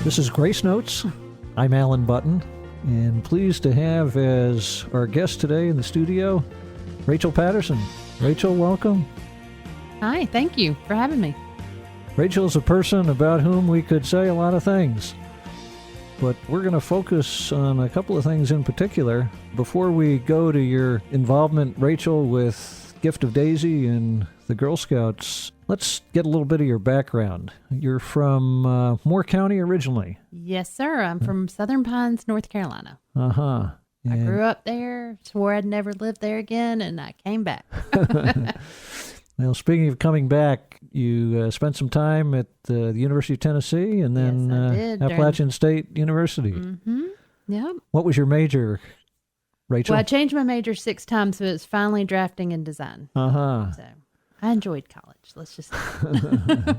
This is Grace Notes. I'm Alan Button, and pleased to have as our guest today in the studio, Rachel Patterson. Rachel, welcome. Hi, thank you for having me. Rachel is a person about whom we could say a lot of things, but we're going to focus on a couple of things in particular. Before we go to your involvement, Rachel, with Gift of Daisy and the Girl Scouts, let's get a little bit of your background. You're from Moore County originally. Yes, sir. I'm from Southern Pines, North Carolina. Uh-huh. I grew up there, swore I'd never live there again, and I came back. Well, speaking of coming back, you spent some time at the University of Tennessee and then Yes, I did, Appalachian State University. Mm-hmm. Yep. What was your major, Rachel? Well, I changed my major 6 times, but it's finally drafting and design. Uh-huh. So I enjoyed college. Let's just say.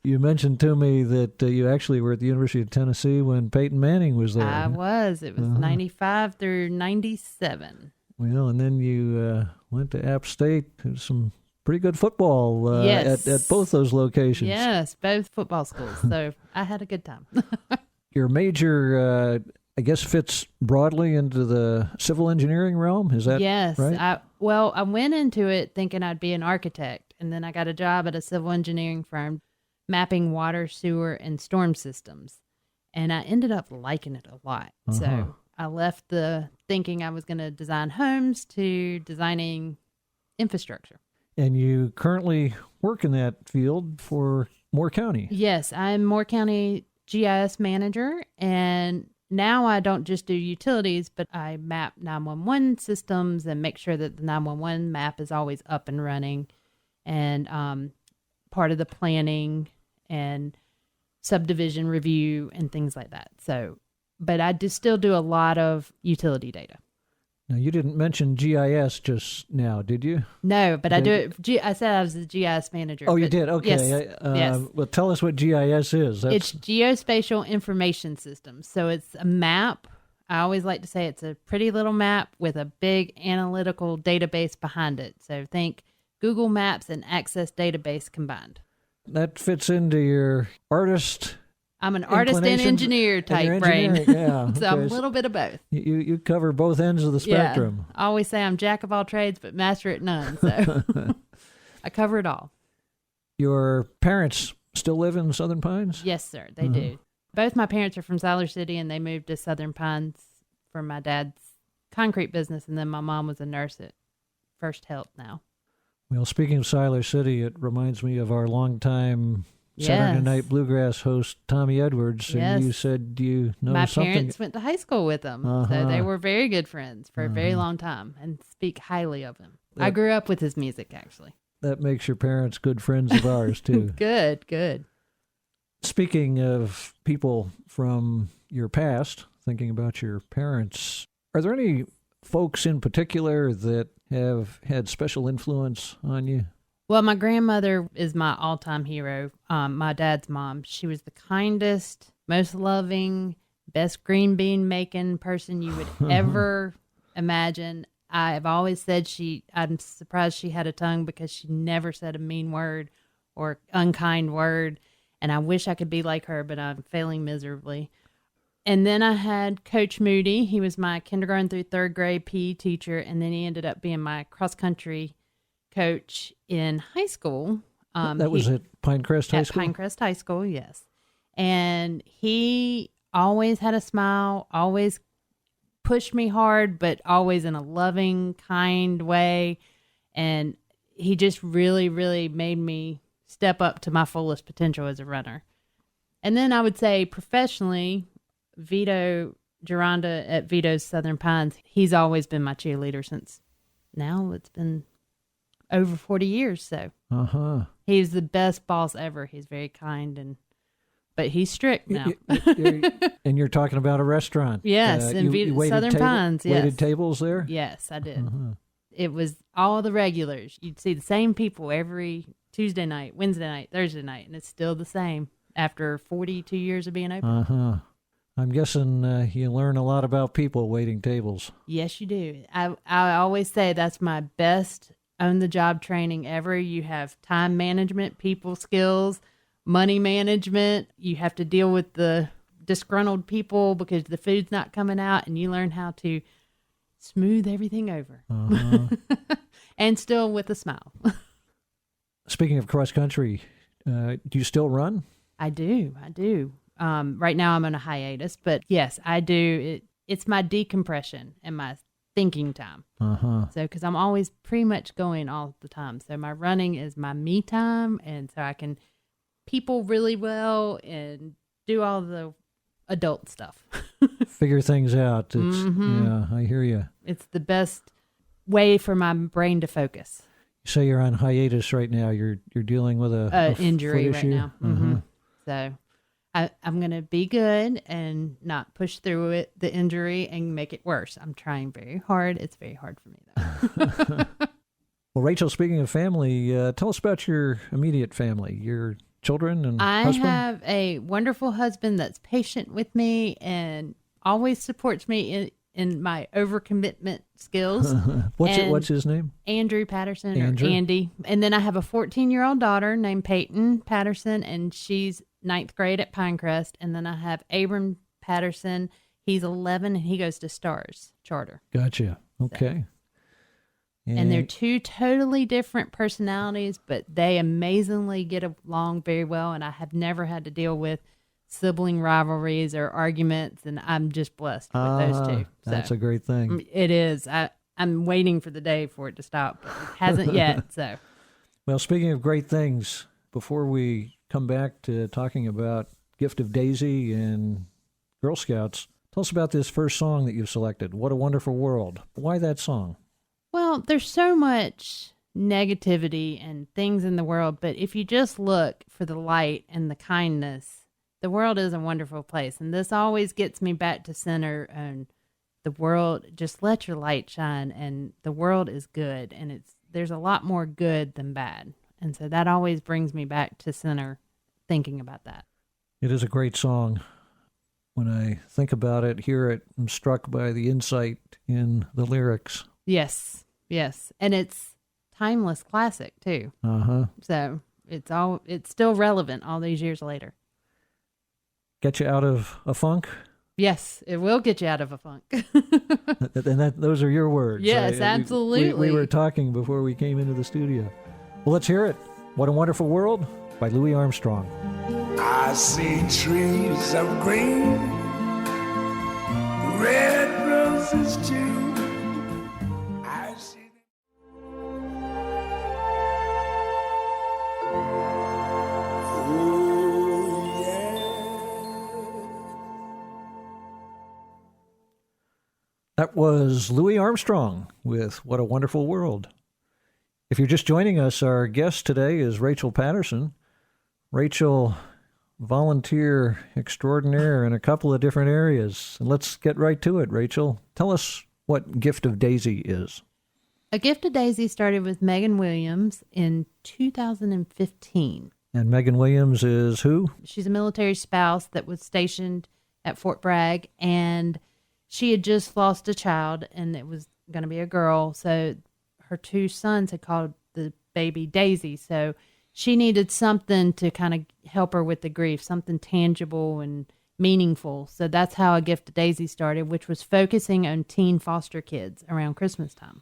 You mentioned to me that you actually were at the University of Tennessee when Peyton Manning was there. I was. It was 95 through 97. Well, and then you went to App State. There's some pretty good football Yes. at both those locations. Yes, both football schools. So I had a good time. Your major, I guess, fits broadly into the civil engineering realm. Is that Yes. right? I went into it thinking I'd be an architect, and then I got a job at a civil engineering firm mapping water, sewer, and storm systems. And I ended up liking it a lot. Uh-huh. So I left the thinking I was going to design homes to designing infrastructure. And you currently work in that field for Moore County. Yes, I'm Moore County GIS manager, and now I don't just do utilities, but I map 911 systems and make sure that the 911 map is always up and running, and part of the planning and subdivision review and things like that. So, but I still do a lot of utility data. Now, you didn't mention GIS just now, did you? No, but I do it. I said I was the GIS manager. Oh, you did? Okay. Yes. Yes. Well, tell us what GIS is. It's Geospatial Information System. So it's a map. I always like to say it's a pretty little map with a big analytical database behind it. So think Google Maps and Access database combined. That fits into your artist. I'm an artist and engineer type brain. Yeah. So I'm a little bit of both. You cover both ends of the spectrum. Yeah. I always say I'm jack of all trades, but master at none. So I cover it all. Your parents still live in Southern Pines? Yes, sir. They do. Both my parents are from Siler City, and they moved to Southern Pines for my dad's concrete business, and then my mom was a nurse at First Health now. Well, speaking of Siler City, it reminds me of our longtime Saturday Night Bluegrass host, Tommy Edwards. Yes. And you said you know My something. parents went to high school with him, so they were very good friends for a very long time and speak highly of him. I grew up with his music, actually. That makes your parents good friends of ours, too. Good. Speaking of people from your past, thinking about your parents, are there any folks in particular that have had special influence on you? Well, my grandmother is my all-time hero, my dad's mom. She was the kindest, most loving, best green bean making person you would ever imagine. I've always said I'm surprised she had a tongue because she never said a mean word or unkind word. And I wish I could be like her, but I'm failing miserably. And then I had Coach Moody. He was my kindergarten through 3rd grade PE teacher. And then he ended up being my cross-country coach in high school. That was at Pinecrest High School? At Pinecrest High School, yes. And he always had a smile, always pushed me hard, but always in a loving, kind way. And he just really, really made me step up to my fullest potential as a runner. And then I would say professionally, Vito Geronda at Vito's Southern Pines, he's always been my cheerleader since now it's been over 40 years. So he's the best boss ever. He's very kind, but he's strict now. And you're talking about a restaurant. Yes, in Southern Pines. Yes. Waited tables there? Yes, I did. It was all the regulars. You'd see the same people every Tuesday night, Wednesday night, Thursday night, and it's still the same after 42 years of being open. I'm guessing you learn a lot about people waiting tables. Yes, you do. I always say that's my best on-the-job training ever. You have time management, people skills, money management. You have to deal with the disgruntled people because the food's not coming out, and you learn how to smooth everything over. And still with a smile. Speaking of cross country, do you still run? I do. Right now I'm on a hiatus, but yes, I do. It's my decompression and my thinking time. So, because I'm always pretty much going all the time. So my running is my me time, and so I can people really well and do all the adult stuff. Figure things out. Yeah, I hear you. It's the best way for my brain to focus. You say you're on hiatus right now. You're dealing with a injury foot right issue? now. So I'm going to be good and not push through the injury and make it worse. I'm trying very hard. It's very hard for me, though. Well, Rachel, speaking of family, tell us about your immediate family, your children and husband. I have a wonderful husband that's patient with me and always supports me in my overcommitment skills. What's his name? Andrew Patterson, Andrew? or Andy. And then I have a 14-year-old daughter named Peyton Patterson, and she's 9th grade at Pinecrest. And then I have Abram Patterson. He's 11, and he goes to Stars Charter. Gotcha. Okay. And they're two totally different personalities, but they amazingly get along very well. And I have never had to deal with sibling rivalries or arguments, and I'm just blessed with those two. So That's a great thing. It is. I'm waiting for the day for it to stop, but it hasn't yet. So, well, speaking of great things, before we come back to talking about Gift of Daisy and Girl Scouts, tell us about this first song that you've selected, What a Wonderful World. Why that song? well, there's so much negativity and things in the world, but if you just look for the light and the kindness, the world is a wonderful place. And this always gets me back to center, and the world, just let your light shine, and the world is good, and there's a lot more good than bad. And so that always brings me back to center thinking about that. It is a great song. When I think about it, hear it, I'm struck by the insight in the lyrics. Yes, yes. And it's timeless classic too. So it's still relevant all these years later. Get you out of a funk? Yes, it will get you out of a funk. And those are your words. Yes, absolutely. We were talking before we came into the studio. Well, let's hear it. What a Wonderful World by Louis Armstrong. I see trees of green, red roses too. I see oh yeah. That was Louis Armstrong with What a Wonderful World. If you're just joining us, our guest today is Rachel Patterson. Rachel, volunteer extraordinaire in a couple of different areas. And let's get right to it, Rachel. Tell us what Gift of Daisy is. A Gift of Daisy started with Megan Williams in 2015. And Megan Williams is who? She's a military spouse that was stationed at Fort Bragg, and she had just lost a child, and it was going to be a girl. So her two sons had called the baby Daisy. So she needed something to kind of help her with the grief, something tangible and meaningful. So that's how A Gift of Daisy started, which was focusing on teen foster kids around Christmas time.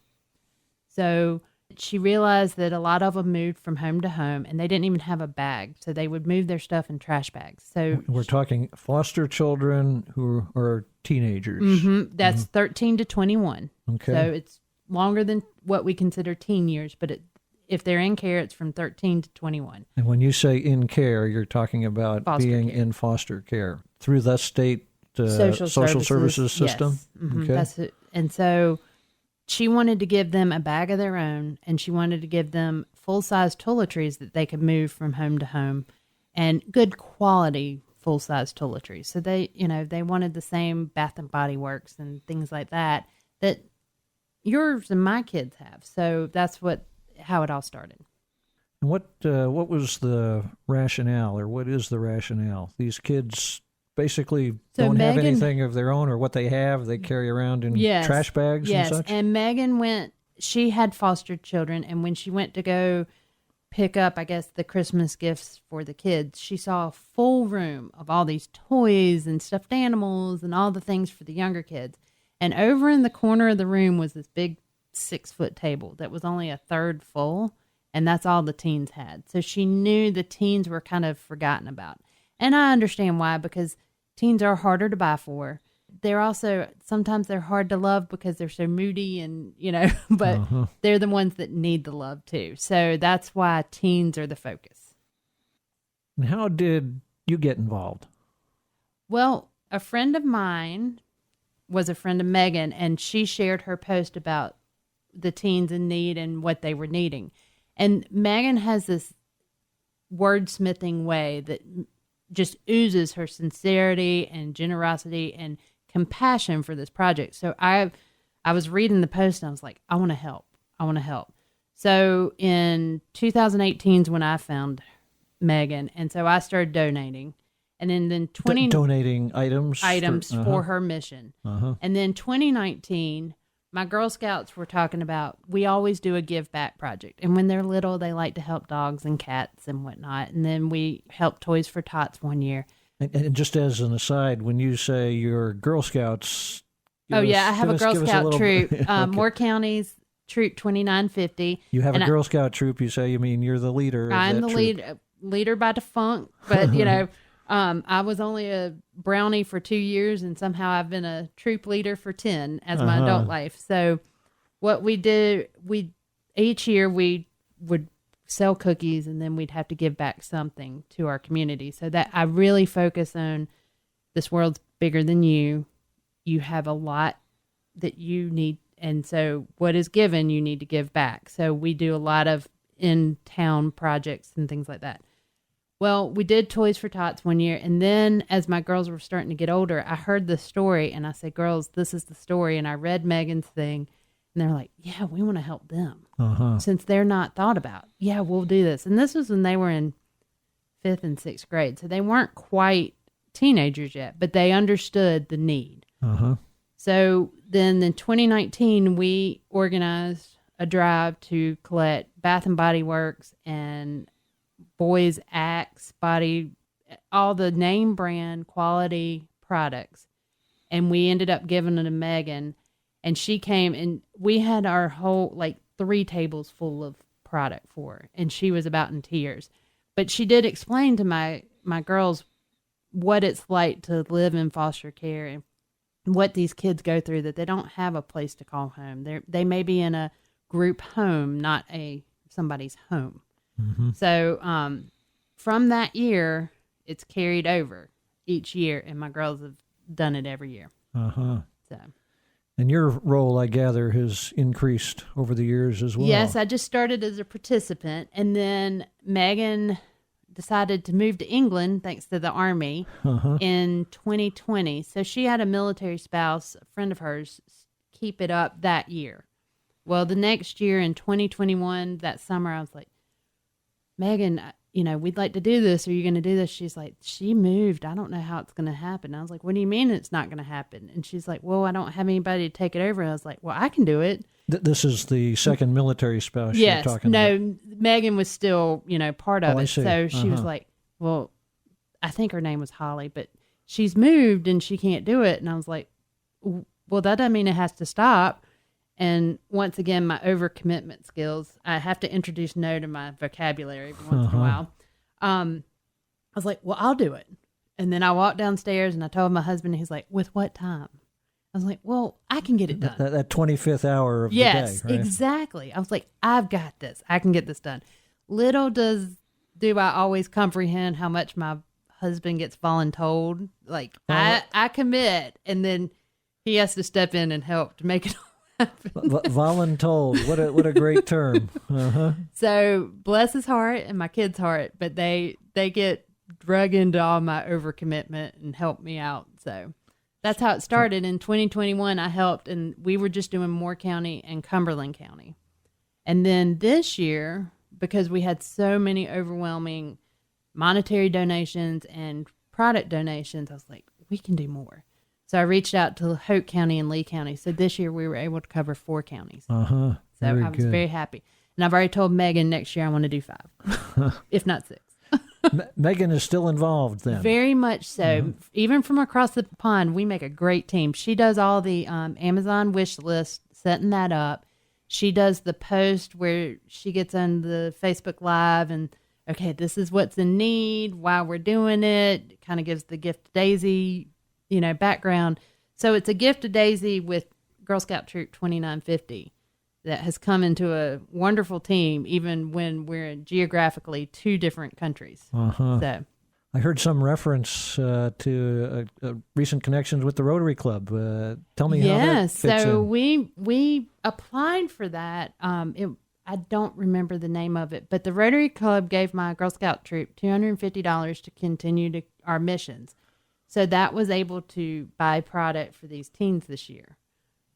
So she realized that a lot of them moved from home to home, and they didn't even have a bag. So they would move their stuff in trash bags. So we're talking foster children who are teenagers. Mm-hmm, that's 13 to 21. Okay. So it's longer than what we consider teen years, but if they're in care, it's from 13 to 21. And when you say in care, you're talking about Foster being care. in foster care through the state Social services system? Yes. Mm-hmm. Okay. That's it. And so she wanted to give them a bag of their own, and she wanted to give them full-size toiletries that they could move from home to home, and good quality full-size toiletries. So they wanted the same Bath and Body Works and things like that yours and my kids have. So that's how it all started. And what was the rationale, or what is the rationale? These kids basically don't have anything of their own, or what they have, they carry around in trash bags and such? And Megan she had foster children, and when she went to go pick up, I guess, the Christmas gifts for the kids, she saw a full room of all these toys and stuffed animals and all the things for the younger kids. And over in the corner of the room was this big 6-foot table that was only a third full. And that's all the teens had. So she knew the teens were kind of forgotten about. And I understand why, because teens are harder to buy for. They're also, sometimes they're hard to love because they're so moody and, but they're the ones that need the love too. So that's why teens are the focus. And how did you get involved? Well, a friend of mine was a friend of Megan, and she shared her post about the teens in need and what they were needing. And Megan has this wordsmithing way that just oozes her sincerity and generosity and compassion for this project. So I was reading the post and I was like, I want to help. I want to help. So in 2018 is when I found Megan. And so I started donating. And then donating items for her mission. And then 2019, my Girl Scouts were talking about, we always do a give back project. And when they're little, they like to help dogs and cats and whatnot. And then we helped Toys for Tots one year. And just as an aside, when you say you're Girl Scouts... I have a Girl Scout troop. Okay. Moore County's Troop 2950. You have a Girl Scout troop, you say? You mean you're the leader? I'm the leader by defunct, but, I was only a brownie for 2 years, and somehow I've been a troop leader for 10 as my adult life. So what we do, each year we would sell cookies, and then we'd have to give back something to our community. So that I really focus on, this world's bigger than you. You have a lot that you need. And so what is given, you need to give back. So we do a lot of in-town projects and things like that. Well, we did Toys for Tots one year. And then as my girls were starting to get older, I heard the story and I said, girls, this is the story. And I read Megan's thing and they're like, yeah, we want to help them since they're not thought about. Yeah, we'll do this. And this was when they were in 5th and 6th grade. So they weren't quite teenagers yet, but they understood the need. So then in 2019, we organized a drive to collect Bath and Body Works and Boys Axe, all the name brand quality products. And we ended up giving it to Megan, and she came and we had our whole 3 tables full of product for her. And she was about in tears, but she did explain to my girls what it's like to live in foster care and what these kids go through, that they don't have a place to call home. They may be in a group home, not somebody's home. So from that year, it's carried over each year, and my girls have done it every year. So, and your role, I gather, has increased over the years as well. Yes, I just started as a participant, and then Megan decided to move to England thanks to the Army in 2020. So she had a military spouse, a friend of hers, keep it up that year. Well, the next year in 2021, that summer, I was like, Megan, we'd like to do this. Are you going to do this? She's like, she moved. I don't know how it's going to happen. I was like, what do you mean it's not going to happen? And she's like, well, I don't have anybody to take it over. I was like, well, I can do it. This is the second military spouse you're talking about. No, Megan was still, part of it. I see. So she was like, well, I think her name was Holly, but she's moved and she can't do it. And I was like, well, that doesn't mean it has to stop. And once again, my overcommitment skills, I have to introduce no to my vocabulary every once in a while. I was like, well, I'll do it. And then I walked downstairs and I told my husband, and he's like, with what time? I was like, well, I can get it done. That 25th hour of the day, right? Yes, exactly. I was like, I've got this. I can get this done. Little do I always comprehend how much my husband gets voluntold. I commit, and then he has to step in and help to make it all happen. Voluntold. What a great term. So bless his heart and my kids' heart, but they get drug into all my overcommitment and help me out. So that's how it started. In 2021, I helped, and we were just doing Moore County and Cumberland County. And then this year, because we had so many overwhelming monetary donations and product donations, I was like, we can do more. So I reached out to Hoke County and Lee County. So this year we were able to cover 4 counties. So I was very happy. And I've already told Megan next year I want to do 5, if not 6. Megan is still involved then. Very much so. Even from across the pond, we make a great team. She does all the Amazon wish list, setting that up. She does the post where she gets on the Facebook Live and, okay, this is what's in need, why we're doing it. Kind of gives the Gift to Daisy, background. So it's a Gift to Daisy with Girl Scout Troop 2950 that has come into a wonderful team, even when we're in geographically 2 different countries. So I heard some reference to recent connections with the Rotary Club. Tell me how that fits so in. we applied for that. I don't remember the name of it, but the Rotary Club gave my Girl Scout troop $250 to continue our missions. So that was able to buy product for these teens this year.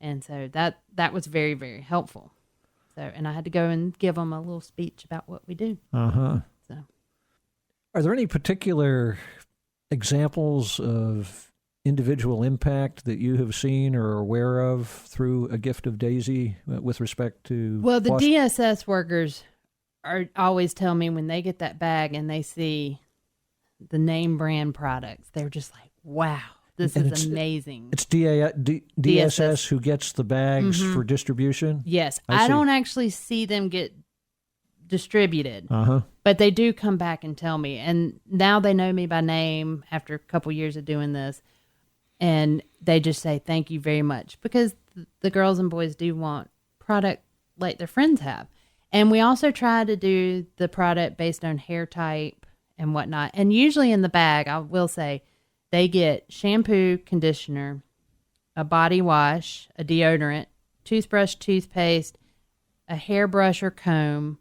And so that was very, very helpful. So, and I had to go and give them a little speech about what we do. So, are there any particular examples of individual impact that you have seen or are aware of through a Gift of Daisy with respect to? Well, the DSS workers always tell me when they get that bag and they see the name brand products, they're just like, wow. This is amazing. It's DSS who gets the bags for distribution? Yes. I don't actually see them get distributed, Uh-huh. but they do come back and tell me. And now they know me by name after a couple years of doing this. And they just say, thank you very much. Because the girls and boys do want product like their friends have. And we also try to do the product based on hair type and whatnot. And usually in the bag, I will say, they get shampoo, conditioner, a body wash, a deodorant, toothbrush, toothpaste, a hairbrush or comb,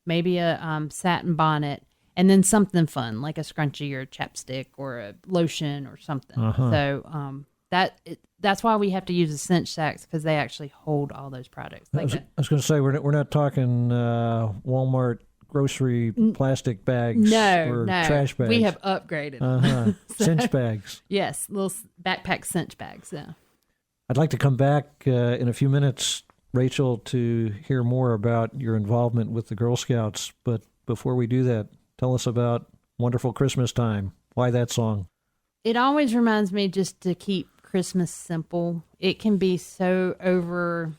maybe a satin bonnet, and then something fun like a scrunchie or a chapstick or a lotion or something. So that's why we have to use the cinch sacks, because they actually hold all those products. I was going to say, we're not talking Walmart grocery plastic bags or trash bags. We have upgraded. Cinch bags. Yes, little backpack cinch bags. Yeah. I'd like to come back in a few minutes, Rachel, to hear more about your involvement with the Girl Scouts. But before we do that, tell us about Wonderful Christmas Time. Why that song? It always reminds me just to keep Christmas simple. It can be so over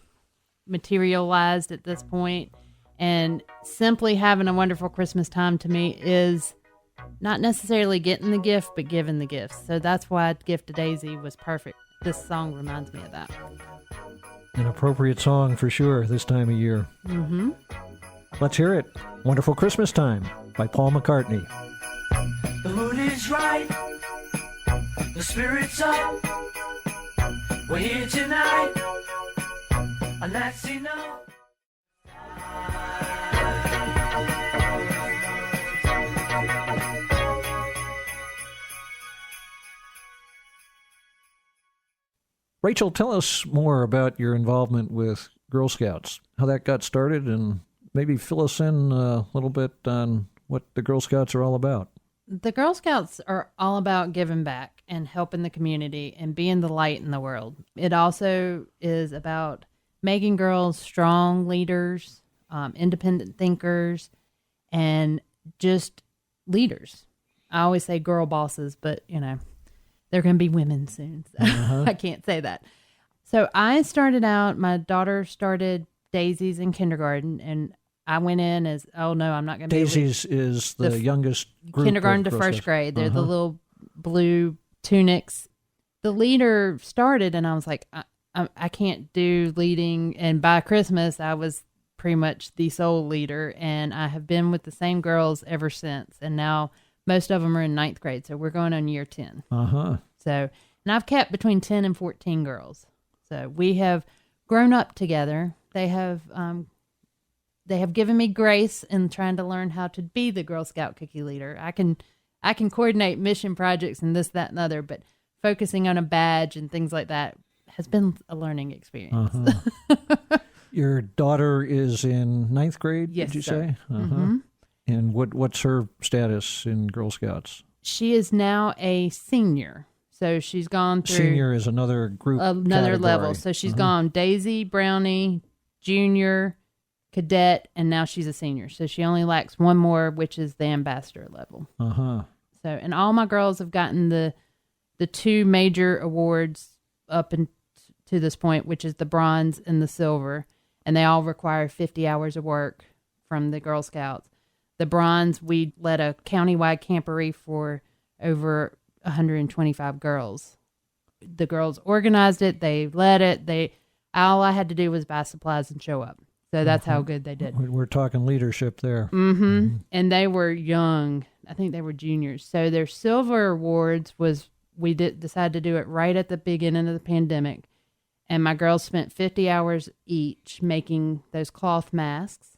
materialized at this point. And simply having a wonderful Christmas time to me is not necessarily getting the gift, but giving the gifts. So that's why Gift to Daisy was perfect. This song reminds me of that. An appropriate song for sure this time of year. Let's hear it. Wonderful Christmas Time by Paul McCartney. The mood is right. The spirit's up. We're here tonight. And that's enough. Rachel, tell us more about your involvement with Girl Scouts, how that got started, and maybe fill us in a little bit on what the Girl Scouts are all about. The Girl Scouts are all about giving back and helping the community and being the light in the world. It also is about making girls strong leaders, independent thinkers, and just leaders. I always say girl bosses, but, they're going to be women soon. So I can't say that. So I started out, my daughter started Daisies in kindergarten, and I went in as, I'm not going to be Daisies is the youngest group kindergarten to Girl first Scouts. grade. They're the little blue tunics. The leader started, and I was like, I can't do leading. And by Christmas, I was pretty much the sole leader, and I have been with the same girls ever since. And now most of them are in 9th grade, so we're going on year 10. So, and I've kept between 10 and 14 girls. So we have grown up together. They have given me grace in trying to learn how to be the Girl Scout cookie leader. I can coordinate mission projects and this, that, and other, but focusing on a badge and things like that has been a learning experience. Your daughter is in 9th grade, Yes, did you sir. say? And what's her status in Girl Scouts? She is now a senior. So she's gone through Senior is another group another category. level. So she's gone Daisy, Brownie, Junior, cadet, and now she's a senior. So she only lacks one more, which is the ambassador level. Uh-huh. So, and all my girls have gotten the 2 major awards up to this point, which is the bronze and the silver, and they all require 50 hours of work from the Girl Scouts. The bronze, we led a countywide camporee for over 125 girls. The girls organized it. They led it. All I had to do was buy supplies and show up. So that's how good they did. We're talking leadership there. Mm-hmm. And they were young. I think they were juniors. So their silver awards was, we decided to do it right at the beginning of the pandemic. And my girls spent 50 hours each making those cloth masks.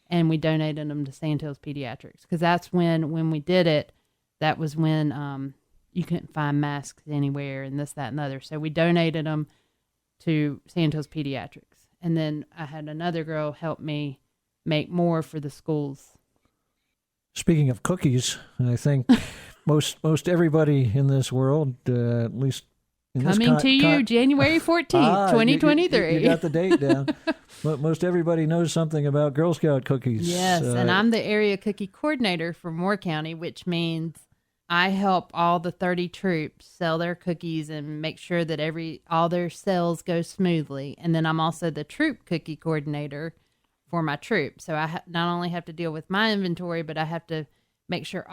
And we donated them to Sandhills Pediatrics. Because that's when we did it, that was when you couldn't find masks anywhere and this, that, and the other. So we donated them to Sandhills Pediatrics. And then I had another girl help me make more for the schools. Speaking of cookies, I think most everybody in this world, at least in Coming to you January 14th, 2023. You got the date down. But most everybody knows something about Girl Scout cookies. Yes, and I'm the area cookie coordinator for Moore County, which means I help all the 30 troops sell their cookies and make sure that all their sales go smoothly. And then I'm also the troop cookie coordinator for my troop. So I not only have to deal with my inventory, but I have to make sure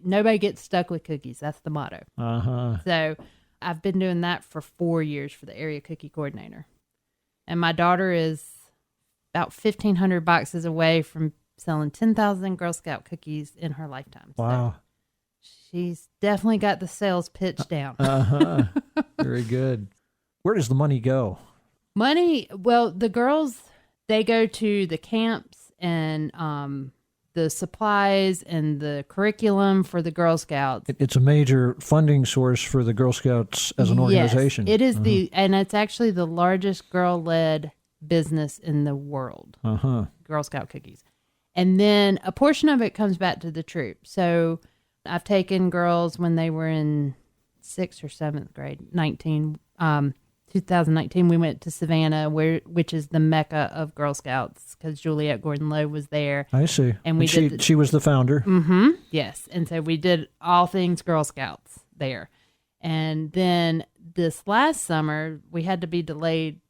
nobody gets stuck with cookies. That's the motto. Uh-huh. So I've been doing that for 4 years for the area cookie coordinator. And my daughter is about 1,500 boxes away from selling 10,000 Girl Scout cookies in her lifetime. Wow. So she's definitely got the sales pitch down. Uh-huh. Very good. Where does the money go? Money, well, the girls, they go to the camps and the supplies and the curriculum for the Girl Scouts. It's a major funding source for the Girl Scouts as an organization. Yes, it is and it's actually the largest girl-led business in the world. Uh-huh. Girl Scout cookies. And then a portion of it comes back to the troop. So I've taken girls when they were in 6th or 7th grade, 2019, we went to Savannah, which is the mecca of Girl Scouts, because Juliette Gordon-Lowe was there. I see. And she was the founder. Mm-hmm. Yes. And so we did all things Girl Scouts there. And then this last summer, we had to be delayed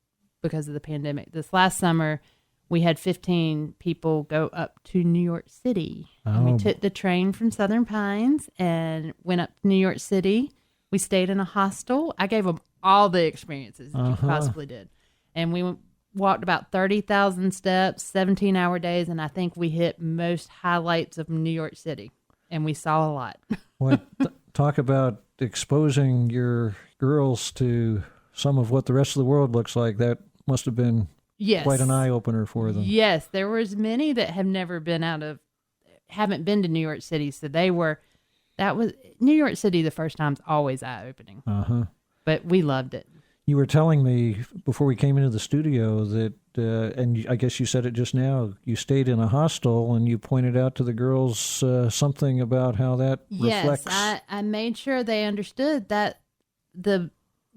because of the pandemic. This last summer, we had 15 people go up to New York City. Oh. And we took the train from Southern Pines and went up to New York City. We stayed in a hostel. I gave them all the experiences you possibly did. And we walked about 30,000 steps, 17-hour days, and I think we hit most highlights of New York City. And we saw a lot. Well, talk about exposing your girls to some of what the rest of the world looks like. That must have been quite an eye-opener for them. Yes, there was many that have never been haven't been to New York City, so that was New York City the first time's always eye-opening. Uh-huh. But we loved it. You were telling me before we came into the studio that, and I guess you said it just now, you stayed in a hostel and you pointed out to the girls something about how that reflects. Yes, I made sure they understood that the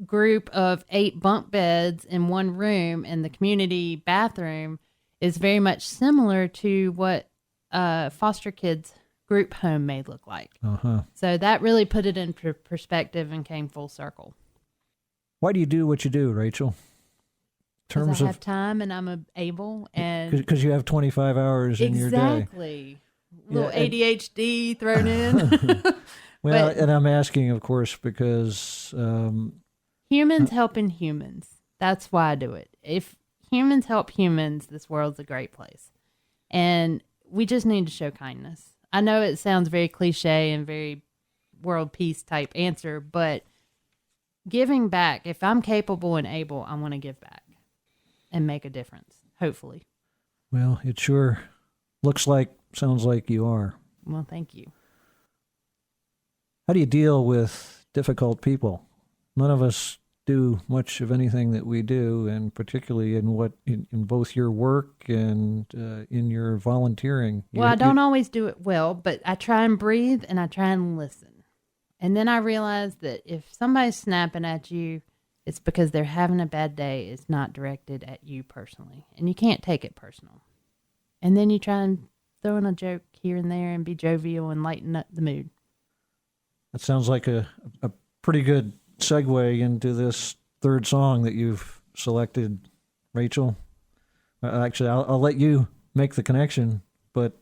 group of 8 bunk beds in one room and the community bathroom is very much similar to what foster kids group home may look like. Uh-huh. So that really put it in perspective and came full circle. Why do you do what you do, Rachel? Because I have time and I'm able, and because you have 25 hours in your day. Exactly. Little ADHD thrown in. Well, and I'm asking, of course, because humans helping humans. That's why I do it. If humans help humans, this world's a great place. And we just need to show kindness. I know it sounds very cliche and very world peace type answer, but giving back, if I'm capable and able, I want to give back and make a difference, hopefully. Well, it sure sounds like you are. Well, thank you. How do you deal with difficult people? None of us do much of anything that we do, and particularly in both your work and in your volunteering. Well, I don't always do it well, but I try and breathe and I try and listen. And then I realize that if somebody's snapping at you, it's because they're having a bad day. It's not directed at you personally. And you can't take it personal. And then you try and throw in a joke here and there and be jovial and lighten up the mood. That sounds like a pretty good segue into this third song that you've selected, Rachel. Actually, I'll let you make the connection, but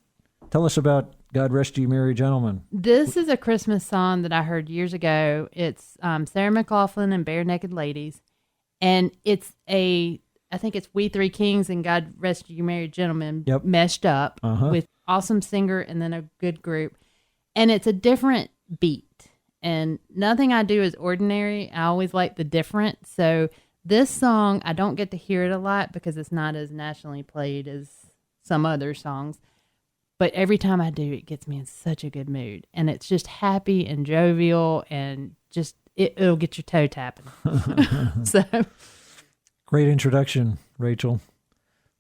tell us about God Rest You Merry Gentlemen. This is a Christmas song that I heard years ago. It's Sarah McLachlan and Bare Naked Ladies. And I think it's We Three Kings and God Rest You Merry Gentlemen meshed up with awesome singer and then a good group. And it's a different beat. And nothing I do is ordinary. I always like the different. So this song, I don't get to hear it a lot because it's not as nationally played as some other songs. But every time I do, it gets me in such a good mood. And it's just happy and jovial and just, it'll get your toe tapping. So, great introduction, Rachel.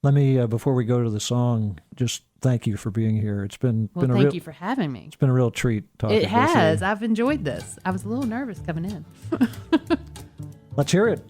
Let me, before we go to the song, just thank you for being here. It's been thank you for having me. It's been a real treat talking to you. It has. I've enjoyed this. I was a little nervous coming in. Let's hear it.